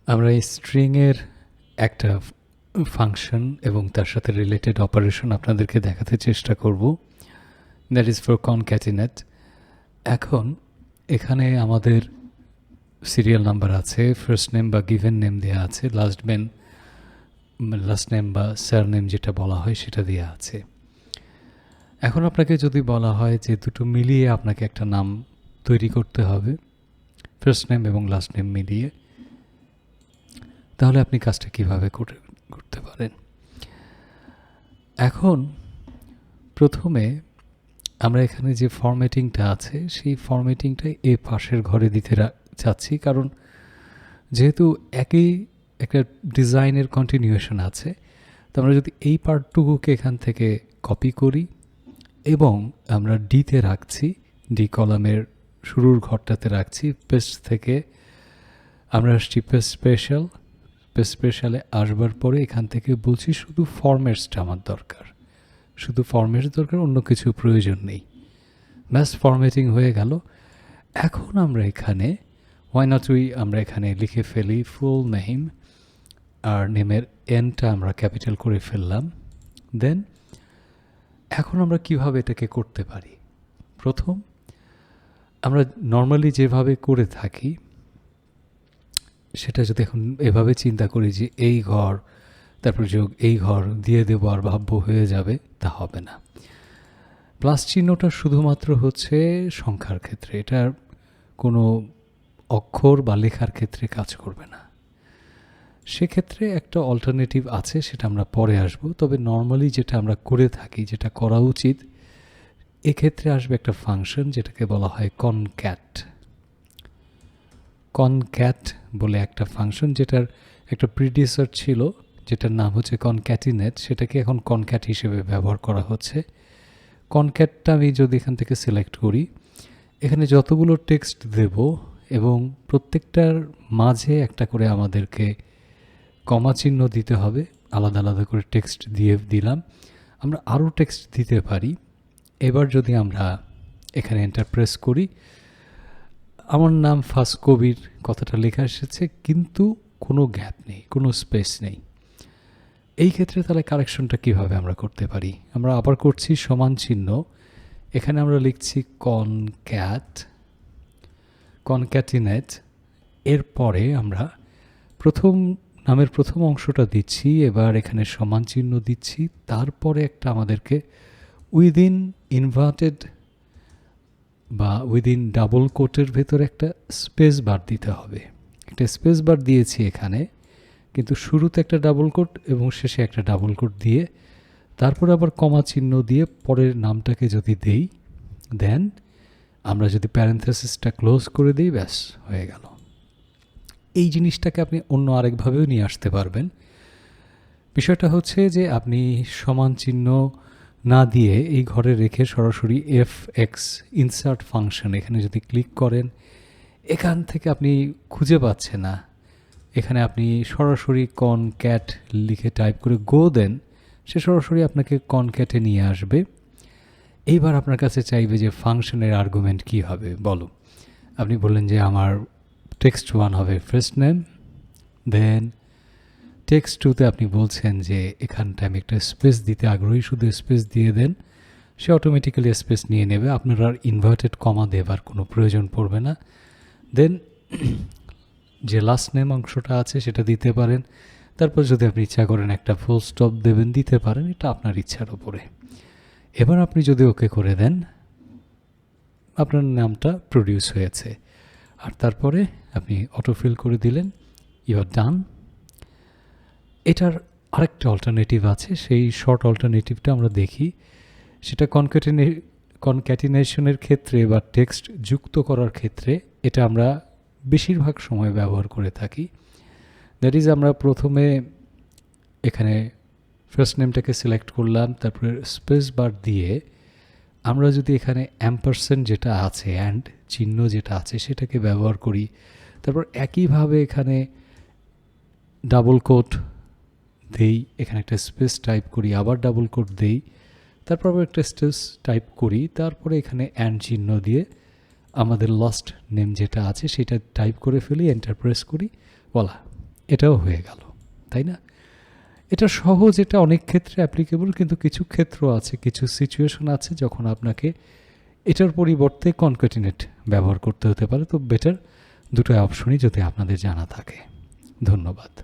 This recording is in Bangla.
আমরা এই স্ট্রিংয়ের একটা ফাংশন এবং তার সাথে রিলেটেড অপারেশন আপনাদেরকে দেখাতে চেষ্টা করব। That is for concatenate. এখন এখানে আমাদের সিরিয়াল নাম্বার আছে, ফার্স্ট নেম বা গিভেন নেম দেওয়া আছে, লাস্ট নেম বা সারনেম যেটা বলা হয় সেটা দেওয়া আছে। এখন আপনাকে যদি বলা হয় যে দুটো মিলিয়ে আপনাকে একটা নাম তৈরি করতে হবে, ফার্স্ট নেম এবং লাস্ট নেম মিলিয়ে, তাহলে আপনি কাজটা কীভাবে করতে পারেন? এখন প্রথমে আমরা এখানে যে ফরম্যাটিংটা আছে সেই ফরম্যাটিংটা এই পাশের ঘরে দিতে চাচ্ছি, কারণ যেহেতু একই একটা ডিজাইনের কন্টিনিউয়েশন আছে, তো আমরা যদি এই পার্টটুকুকে এখান থেকে কপি করি এবং আমরা ডিতে রাখছি, ডি কলামের শুরুর ঘরটাতে রাখছি, পেস্ট থেকে আমরা আসছি পেস্ট স্পেশালে আসবার পরে এখান থেকে বলছি শুধু ফরম্যাটসটা আমার দরকার, শুধু ফরম্যাটস দরকার, অন্য কিছু প্রয়োজন নেই। ব্যাস ফরম্যাটিং হয়ে গেল। এখন আমরা এখানে আমরা এখানে লিখে ফেলি ফুল নেম, আর নেমের এনটা আমরা ক্যাপিটাল করে ফেললাম। দেন এখন আমরা কিভাবে এটাকে করতে পারি? প্রথম, আমরা নর্মালি যেভাবে করে থাকি সেটা যদি এখন এভাবে চিন্তা করি যে এই ঘর তারপর যোগ এই ঘর দিয়ে দেবো আর ভাব্য হয়ে যাবে, তা হবে না। প্লাস চিহ্নটা শুধুমাত্র হচ্ছে সংখ্যার ক্ষেত্রে, এটার কোনো অক্ষর বা লেখার ক্ষেত্রে কাজ করবে না। সেক্ষেত্রে একটা অল্টারনেটিভ আছে, সেটা আমরা পরে আসব। তবে নর্মালি যেটা আমরা করে থাকি, যেটা করা উচিত, এক্ষেত্রে আসবে একটা ফাংশন যেটাকে বলা হয় কনক্যাট বলে একটা ফাংশন, যেটার একটা প্রিডিসেসর ছিল যেটার নাম হচ্ছে কনক্যাটিনেট, সেটাকে এখন কনক্যাট হিসেবে ব্যবহার করা হচ্ছে। কনক্যাটটা আমি যদি এখান থেকে সিলেক্ট করি, এখানে যতগুলো টেক্সট দেব এবং প্রত্যেকটার মাঝে একটা করে আমাদেরকে কমা চিহ্ন দিতে হবে, আলাদা আলাদা করে টেক্সট দিলাম। আমরা আরও টেক্সট দিতে পারি। এবার যদি আমরা এখানে এন্টার প্রেস করি, আমার নাম ফার্স্ট কবির কথাটা লেখা এসেছে, কিন্তু কোনো গ্যাপ নেই, কোনো স্পেস নেই। এই ক্ষেত্রে তাহলে কারেকশনটা কিভাবে আমরা করতে পারি? আমরা আবার করছি সমান চিহ্ন, এখানে আমরা লিখছি কনক্যাটিনেট। এরপরে আমরা নামের প্রথম অংশটা দিচ্ছি, এবার এখানে সমান চিহ্ন দিচ্ছি, তারপরে একটা আমাদেরকে উইদিন ইনভার্টেড বা উইদিন ডাবল কোটের ভেতরে একটা স্পেস বার দিতে হবে। একটা স্পেস বার দিয়েছি এখানে, কিন্তু শুরুতে একটা ডাবল কোট এবং শেষে একটা ডাবল কোট দিয়ে তারপর আবার কমা চিহ্ন দিয়ে পরের নামটাকে যদি দেই, দেন আমরা যদি প্যারেনথেসিসটা ক্লোজ করে দিই, ব্যাস হয়ে গেল। এই জিনিসটাকে আপনি অন্য আরেকভাবেও নিয়ে আসতে পারবেন। বিষয়টা হচ্ছে যে আপনি সমান চিহ্ন না দিয়ে এই ঘরে রেখে সরাসরি এফএক্স ইনসার্ট ফাংশন এখানে যদি ক্লিক করেন, এখান থেকে আপনি খুঁজে পাচ্ছেন না, এখানে আপনি সরাসরি কনক্যাট লিখে টাইপ করে গো দেন, সে সরাসরি আপনাকে কনক্যাটে নিয়ে আসবে। এইবার আপনার কাছে চাইবে যে ফাংশনের আর্গুমেন্ট কী হবে বলো। আপনি বললেন যে আমার টেক্সট 1 হবে ফার্স্ট নেম, দেন টেক্সট 2তে আপনি বলছেন যে এখানটা আমি একটা স্পেস দিতে আগ্রহী, শুধু স্পেস দিয়ে দেন, সে অটোমেটিক্যালি স্পেস নিয়ে নেবে, আপনার আর ইনভার্টেড কমা দেবার কোনো প্রয়োজন পড়বে না। দেন যে লাস্ট নেম অংশটা আছে সেটা দিতে পারেন, তারপর যদি আপনি ইচ্ছা করেন একটা ফুল স্টপ দেবেন, দিতে পারেন, এটা আপনার ইচ্ছার ওপরে। এবার আপনি যদি ওকে করে দেন, আপনার নামটা প্রডিউস হয়েছে, আর তারপরে আপনি অটোফিল করে দিলেন, ইউ আর ডান। এটার আরেকটা অল্টারনেটিভ আছে, সেই শর্ট অল্টারনেটিভটা আমরা দেখি। সেটা কনক্যাটিনেশনের ক্ষেত্রে বা টেক্সট যুক্ত করার ক্ষেত্রে এটা আমরা বেশিরভাগ সময় ব্যবহার করে থাকি। দ্যাট ইজ, আমরা প্রথমে এখানে ফার্স্ট নেমটাকে সিলেক্ট করলাম, তারপরে স্পেস বার দিয়ে আমরা যদি এখানে অ্যাম্পারসেন্ট যেটা আছে, অ্যান্ড চিহ্ন যেটা আছে, সেটাকে ব্যবহার করি, তারপর একইভাবে এখানে ডাবল কোট দেই, এখানে একটা স্পেস টাইপ করি, আবার ডাবল কোট দেই, তারপর আবার একটা স্পেস টাইপ করি, তারপরে এখানে অ্যান্ড চিহ্ন দিয়ে আমাদের লাস্ট নেম যেটা আছে সেটা টাইপ করে ফেলি, এন্টার প্রেস করি, বলা এটাও হয়ে গেল, তাই না? এটা সহজ, এটা অনেক ক্ষেত্রে অ্যাপ্লিকেবল, কিন্তু কিছু ক্ষেত্র আছে, কিছু সিচুয়েশন আছে যখন আপনাকে এটার পরিবর্তে কনক্যাটিনেট ব্যবহার করতে হতে পারে। তো বেটার দুটো অপশনই যদি আপনাদের জানা থাকে। ধন্যবাদ।